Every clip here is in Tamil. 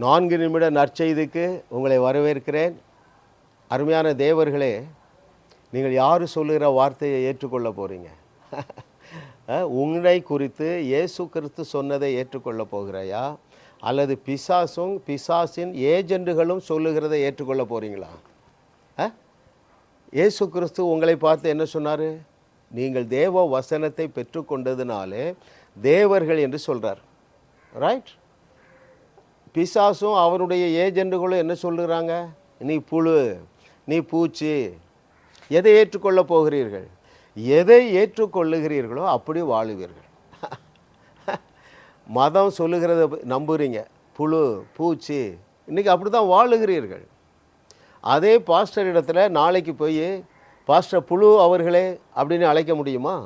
4 நிமிட நற்செய்திக்கு உங்களை வரவேற்கிறேன். அருமையான தேவர்களே, நீங்கள் யார் சொல்லுகிற வார்த்தையை ஏற்றுக்கொள்ள போகிறீங்க? உன்னை குறித்து இயேசு கிறிஸ்து சொன்னதை ஏற்றுக்கொள்ள போகிறாயா, அல்லது பிசாசும் பிசாசின் ஏஜெண்டுகளும் சொல்லுகிறதை ஏற்றுக்கொள்ள போகிறீங்களா? இயேசு கிறிஸ்து உங்களை பார்த்து என்ன சொன்னார்? நீங்கள் தேவ வசனத்தை பெற்றுக்கொண்டதுனாலே தேவர்கள் என்று சொல்கிறார். ரைட்? பிசாசும் அவருடைய ஏஜெண்டுகளும் என்ன சொல்லுறாங்க? நீ புழு, நீ பூச்சி. எதை ஏற்றுக்கொள்ள போகிறீர்கள்? எதை ஏற்றுக்கொள்ளுகிறீர்களோ அப்படி வாழுவீர்கள். மதம் சொல்லுகிறத நம்புகிறீங்க, புழு பூச்சி, இன்றைக்கி அப்படி தான் வாழுகிறீர்கள். அதே பாஸ்டர் இடத்துல நாளைக்கு போய் பாஸ்டர் புழு அவர்களே அப்படின்னு அழைக்க முடியுமா?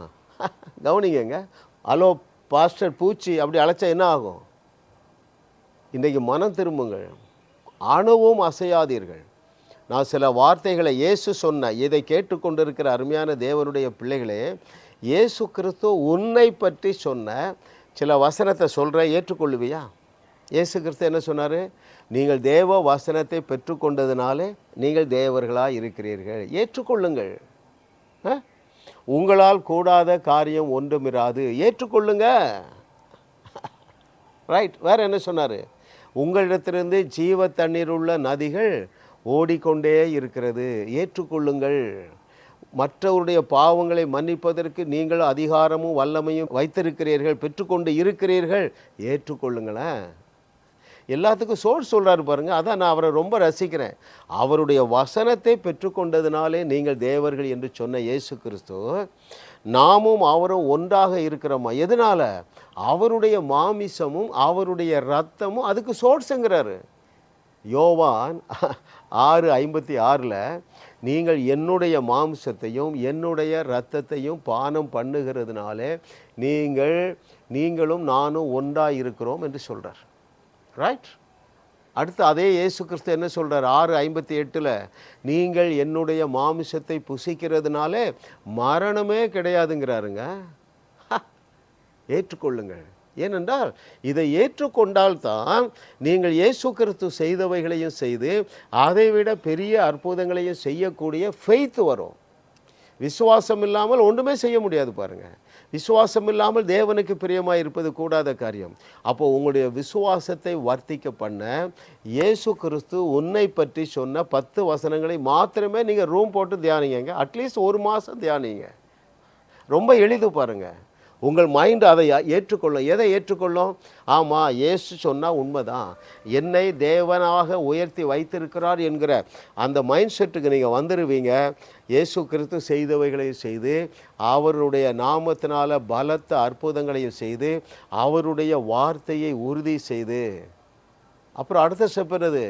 கவனிங்க. ஹலோ பாஸ்டர் பூச்சி அப்படி அழைச்சா என்ன ஆகும்? இன்றைக்கு மனம் திரும்புங்கள், அணுவும் அசையாதீர்கள். நான் சில வார்த்தைகளை இயேசு சொன்ன, இதை கேட்டுக்கொண்டிருக்கிற அருமையான தேவனுடைய பிள்ளைகளே, இயேசு கிறிஸ்து உன்னை பற்றி சொன்ன சில வசனத்தை சொல்கிற, ஏற்றுக்கொள்ளுவியா? இயேசு கிறிஸ்து என்ன சொன்னார்? நீங்கள் தேவ வசனத்தை பெற்றுக்கொண்டதுனாலே நீங்கள் தேவர்களாக இருக்கிறீர்கள், ஏற்றுக்கொள்ளுங்கள். உங்களால் கூடாத காரியம் ஒன்றுமிராது, ஏற்றுக்கொள்ளுங்க. ரைட்? வேறு என்ன சொன்னார்? உங்களிடத்திலிருந்து ஜீவ தண்ணீர் உள்ள நதிகள் ஓடிக்கொண்டே இருக்கிறது, ஏற்றுக்கொள்ளுங்கள். மற்றவருடைய பாவங்களை மன்னிப்பதற்கு நீங்கள் அதிகாரமும் வல்லமையும் வைத்திருக்கிறீர்கள், பெற்றுக்கொண்டு இருக்கிறீர்கள், ஏற்றுக்கொள்ளுங்களேன். எல்லாத்துக்கும் சொல்கிறாரு பாருங்கள். அதான் நான் அவரை ரொம்ப ரசிக்கிறேன். அவருடைய வசனத்தை பெற்றுக்கொண்டதுனாலே நீங்கள் தேவர்கள் என்று சொன்ன இயேசு கிறிஸ்து, நாமும் அவரும் ஒன்றாக இருக்கிறோமா? எதனால்? அவருடைய மாமிசமும் அவருடைய இரத்தமும் அதுக்கு சோர்ஸுங்கிறாரு. யோவான் 6:56 நீங்கள் என்னுடைய மாம்சத்தையும் என்னுடைய இரத்தத்தையும் பானம் பண்ணுகிறதுனாலே நீங்களும் நானும் ஒன்றாக இருக்கிறோம் என்று சொல்கிறார். ரைட்? அடுத்து அதே இயேசு கிறிஸ்து என்ன சொல்கிறார்? 6:58 நீங்கள் என்னுடைய மாமிசத்தை புசிக்கிறதுனாலே மரணமே கிடையாதுங்கிறாருங்க. ஏற்றுக்கொள்ளுங்கள். ஏனென்றால் இதை ஏற்றுக்கொண்டால்தான் நீங்கள் இயேசு கிறிஸ்து செய்தவைகளையும் செய்து அதைவிட பெரிய அற்புதங்களையும் செய்யக்கூடிய ஃபெய்த் வரும். விசுவாசம் இல்லாமல் ஒன்றுமே செய்ய முடியாது பாருங்கள். விசுவாசம் இல்லாமல் தேவனுக்கு பிரியமாக இருப்பது கூடாத காரியம். அப்போது உங்களுடைய விசுவாசத்தை வர்த்திக்க பண்ண இயேசு கிறிஸ்து உன்னை பற்றி சொன்ன 10 வசனங்களை மாத்திரமே நீங்கள் ரூம் போட்டு தியானிங்க. அட்லீஸ்ட் 1 மாதம் தியானிங்க. ரொம்ப எளிது பாருங்கள். உங்கள் மைண்டு அதை ஏற்றுக்கொள்ளும். எதை ஏற்றுக்கொள்ளும்? ஆமாம், இயேசு சொன்னால் உண்மைதான், என்னை தேவனாக உயர்த்தி வைத்திருக்கிறார் என்கிற அந்த மைண்ட் செட்டுக்கு நீங்கள் வந்துடுவீங்க. இயேசு கிறிஸ்து செய்தவைகளையும் செய்து அவருடைய நாமத்தினால பலத்த அற்புதங்களையும் செய்து அவருடைய வார்த்தையை உறுதி செய்து, அப்புறம் அடுத்த ஸ்டெப் என்னது?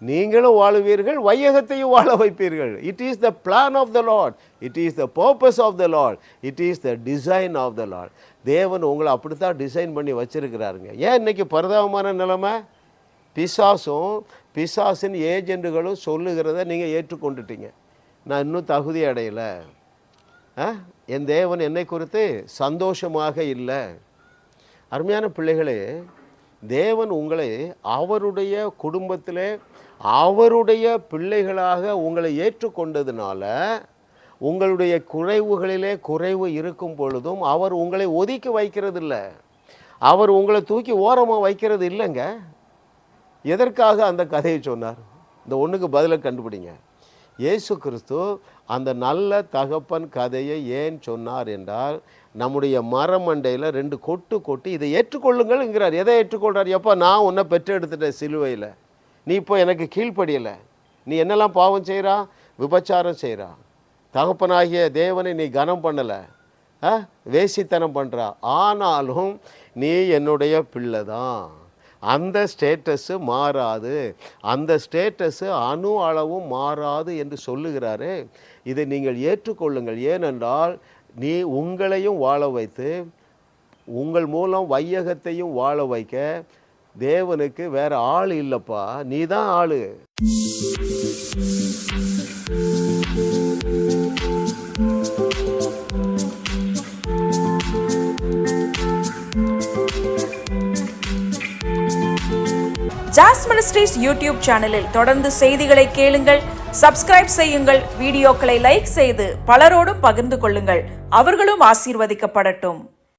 நீங்களும் வாழுவீர்கள், வையகத்தையும் வாழ வைப்பீர்கள். It is the plan of the Lord, it is the purpose of the Lord, it is the design of the Lord. தேவன் உங்களை அப்படித்தான் டிசைன் பண்ணி வச்சிருக்கிறாருங்க. ஏன் இன்றைக்கி பரிதாபமான நிலைமை? பிசாசும் பிசாசின் ஏஜெண்டுகளும் சொல்லுகிறத நீங்கள் ஏற்றுக்கொண்டுட்டீங்க. நான் இன்னும் தகுதி அடையலை, என் தேவன் என்னை குறித்து சந்தோஷமாக இல்லை. அருமையான பிள்ளைகளே, தேவன் உங்களை அவருடைய குடும்பத்திலே அவருடைய பிள்ளைகளாக உங்களை ஏற்றுக்கொண்டதுனால உங்களுடைய குறைவுகளிலே குறைவு இருக்கும் பொழுதும் அவர் உங்களை ஒதுக்கி வைக்கிறது இல்லை, அவர் உங்களை தூக்கி ஓரமாக வைக்கிறது இல்லைங்க. எதற்காக அந்த கதையை சொன்னார்? இந்த ஒன்றுக்கு பதிலை கண்டுபிடிங்க. இயேசு கிறிஸ்து அந்த நல்ல தகப்பன் கதையை ஏன் சொன்னார் என்றால், நம்முடைய மரமண்டையில் 2 கொட்டு கொட்டி இதை ஏற்றுக்கொள்ளுங்கள்ங்கிறார். எதை ஏற்றுக்கொள்கிறார்? எப்போ நான் உன்னை பெற்றெடுத்துட்டேன் சிலுவையில், நீ இப்போ எனக்கு கீழ்ப்படியலை, நீ என்னெல்லாம் பாவம் செய்கிறா? விபச்சாரம் செய்கிறா, தகப்பனாகிய தேவனை நீ கனம் பண்ணலை, வேசித்தனம் பண்ணுறா, ஆனாலும் நீ என்னுடைய பிள்ளை தான். அந்த ஸ்டேட்டஸு மாறாது, அந்த ஸ்டேட்டஸு அணு அளவும் மாறாது என்று சொல்லுகிறாரு. இதை நீங்கள் ஏற்றுக்கொள்ளுங்கள். ஏனென்றால் நீ உங்களையும் வாழ வைத்து உங்கள் மூலம் வையகத்தையும் வாழ வைக்க தேவனுக்கு வேற ஆள் இல்லைப்பா, நீ தான் ஆளு. ஜாஸ் மினிஸ்ட்ரீஸ் யூடியூப் சேனலில் தொடர்ந்து செய்திகளை கேளுங்கள், சப்ஸ்கிரைப் செய்யுங்கள், வீடியோக்களை லைக் செய்து பலரோடும் பகிர்ந்து கொள்ளுங்கள். அவர்களும் ஆசீர்வதிக்கப்படட்டும்.